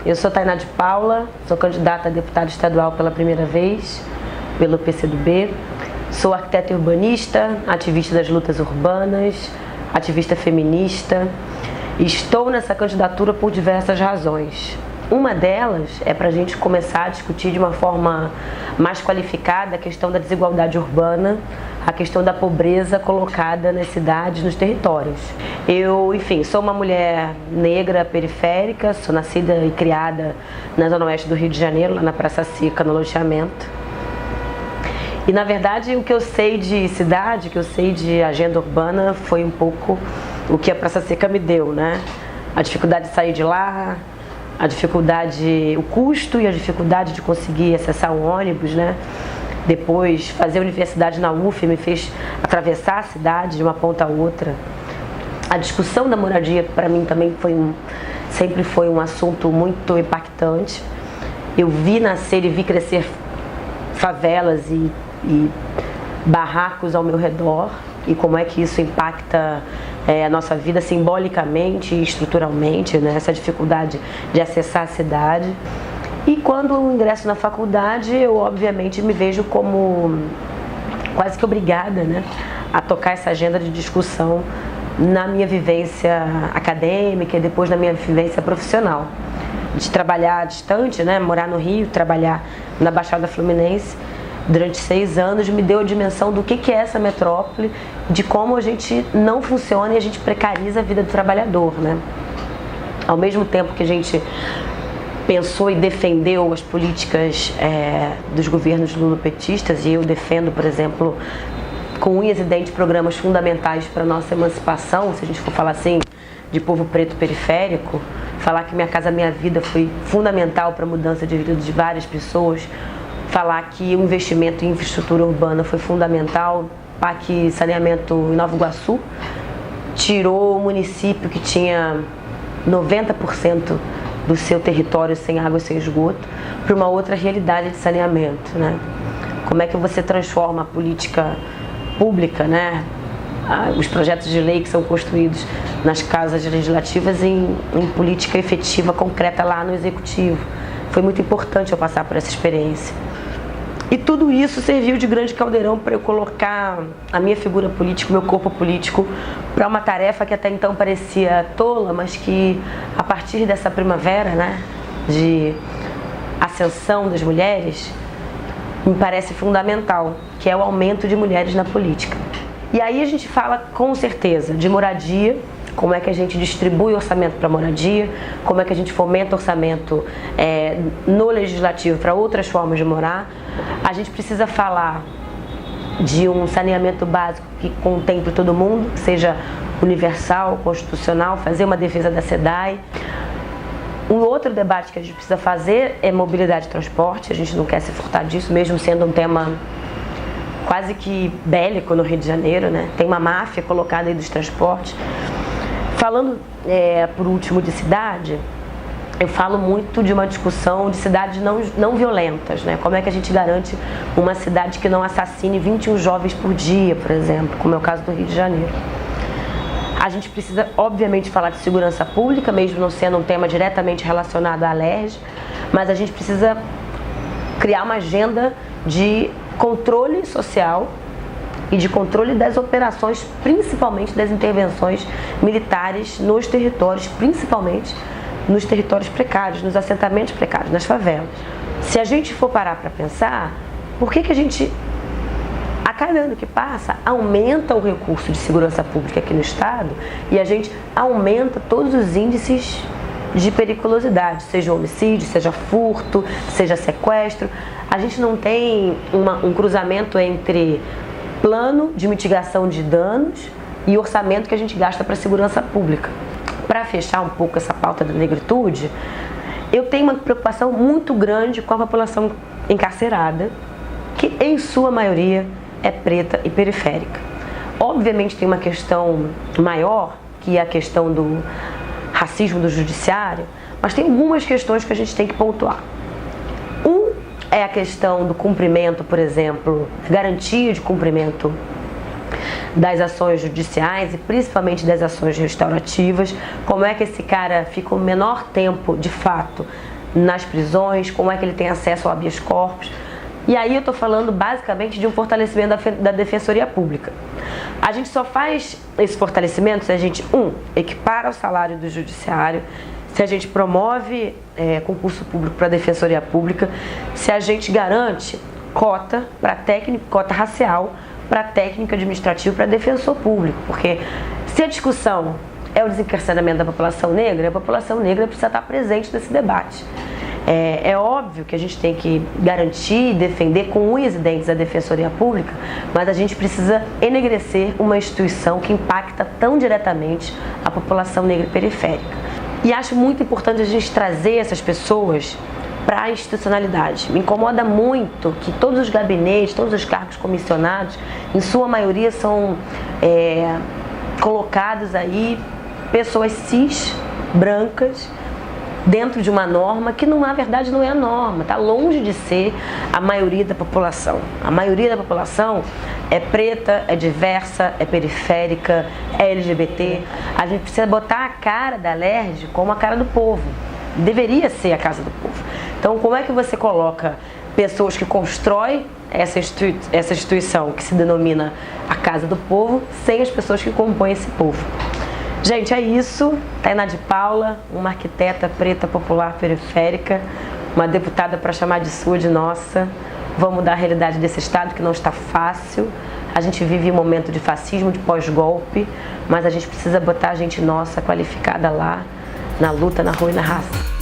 Eu sou Tainá de Paula, sou candidata a deputada estadual pela primeira vez, pelo PCdoB. Sou arquiteta e urbanista, ativista das lutas urbanas, ativista feminista. Estou nessa candidatura por diversas razões. Uma delas é para a gente começar a discutir de uma forma mais qualificada a questão da desigualdade urbana, a questão da pobreza colocada nas cidades, nos territórios. Eu, enfim, sou uma mulher negra periférica, sou nascida e criada na Zona Oeste do Rio de Janeiro, lá na Praça Seca, no loteamento. E, na verdade, o que eu sei de cidade, o que eu sei de agenda urbana foi um pouco o que a Praça Seca me deu, né? A dificuldade de sair de lá, a dificuldade, o custo e a dificuldade de conseguir acessar um ônibus, né? Depois, fazer universidade na UF me fez atravessar a cidade de uma ponta a outra. A discussão da moradia, para mim, também sempre foi um assunto muito impactante. Eu vi nascer e vi crescer favelas e barracos ao meu redor e como é que isso impacta a nossa vida simbolicamente e estruturalmente, né? Essa dificuldade de acessar a cidade. E quando eu ingresso na faculdade, eu obviamente me vejo como quase que obrigada, né, a tocar essa agenda de discussão na minha vivência acadêmica e depois na minha vivência profissional. De trabalhar distante, né, morar no Rio, trabalhar na Baixada Fluminense durante 6 anos, me deu a dimensão do que é essa metrópole, de como a gente não funciona e a gente precariza a vida do trabalhador, né? Ao mesmo tempo que a gente pensou e defendeu as políticas dos governos lulopetistas, e eu defendo, por exemplo, com unhas e dentes, programas fundamentais para a nossa emancipação, se a gente for falar assim, de povo preto periférico, falar que Minha Casa Minha Vida foi fundamental para a mudança de vida de várias pessoas, falar que o investimento em infraestrutura urbana foi fundamental, para que saneamento em Nova Iguaçu tirou o município que tinha 90% do seu território sem água e sem esgoto para uma outra realidade de saneamento, né? Como é que você transforma a política pública, né? Os projetos de lei que são construídos nas casas legislativas em política efetiva, concreta lá no executivo. Foi muito importante eu passar por essa experiência. E tudo isso serviu de grande caldeirão para eu colocar a minha figura política, o meu corpo político, para uma tarefa que até então parecia tola, mas que a partir dessa primavera, né, de ascensão das mulheres, me parece fundamental, que é o aumento de mulheres na política. E aí a gente fala com certeza de moradia, como é que a gente distribui orçamento para moradia, como é que a gente fomenta orçamento no legislativo para outras formas de morar. A gente precisa falar de um saneamento básico que contemple todo mundo, que seja universal, constitucional, fazer uma defesa da SEDAI. Um outro debate que a gente precisa fazer é mobilidade e transporte. A gente não quer se furtar disso, mesmo sendo um tema quase que bélico no Rio de Janeiro, né? Tem uma máfia colocada aí dos transportes. Falando, por último, de cidade, eu falo muito de uma discussão de cidades não violentas, né? Como é que a gente garante uma cidade que não assassine 21 jovens por dia, por exemplo, como é o caso do Rio de Janeiro. A gente precisa, obviamente, falar de segurança pública, mesmo não sendo um tema diretamente relacionado à LERJ, mas a gente precisa criar uma agenda de controle social e de controle das operações, principalmente das intervenções militares nos territórios, principalmente nos territórios precários, nos assentamentos precários, nas favelas. Se a gente for parar para pensar, por que a gente, a cada ano que passa, aumenta o recurso de segurança pública aqui no estado e a gente aumenta todos os índices de periculosidade, seja homicídio, seja furto, seja sequestro. A gente não tem um cruzamento entre plano de mitigação de danos e orçamento que a gente gasta para a segurança pública. Para fechar um pouco essa pauta da negritude, eu tenho uma preocupação muito grande com a população encarcerada, que em sua maioria é preta e periférica. Obviamente tem uma questão maior, que é a questão do racismo do judiciário, mas tem algumas questões que a gente tem que pontuar. É a questão do cumprimento, por exemplo, garantia de cumprimento das ações judiciais e principalmente das ações restaurativas. Como é que esse cara fica o menor tempo, de fato, nas prisões, como é que ele tem acesso ao habeas corpus. E aí eu estou falando basicamente de um fortalecimento da Defensoria Pública. A gente só faz esse fortalecimento se a gente, equipara o salário do Judiciário, se a gente promove concurso público para a Defensoria Pública, se a gente garante cota para técnico, cota racial para técnico administrativo para defensor público. Porque se a discussão é o desencarceramento da população negra, a população negra precisa estar presente nesse debate. É óbvio que a gente tem que garantir e defender com unhas e dentes a Defensoria Pública, mas a gente precisa enegrecer uma instituição que impacta tão diretamente a população negra periférica. E acho muito importante a gente trazer essas pessoas para a institucionalidade. Me incomoda muito que todos os gabinetes, todos os cargos comissionados, em sua maioria são colocados aí pessoas cis, brancas, dentro de uma norma que, na verdade, não é a norma, está longe de ser a maioria da população. A maioria da população é preta, é diversa, é periférica, é LGBT. A gente precisa botar a cara da LERJ como a cara do povo. Deveria ser a casa do povo. Então, como é que você coloca pessoas que constroem essa instituição que se denomina a casa do povo, sem as pessoas que compõem esse povo? Gente, é isso. Tainá de Paula, uma arquiteta preta popular periférica, uma deputada para chamar de sua, de nossa. Vamos mudar a realidade desse estado que não está fácil. A gente vive um momento de fascismo, de pós-golpe, mas a gente precisa botar a gente nossa qualificada lá, na luta, na rua e na raça.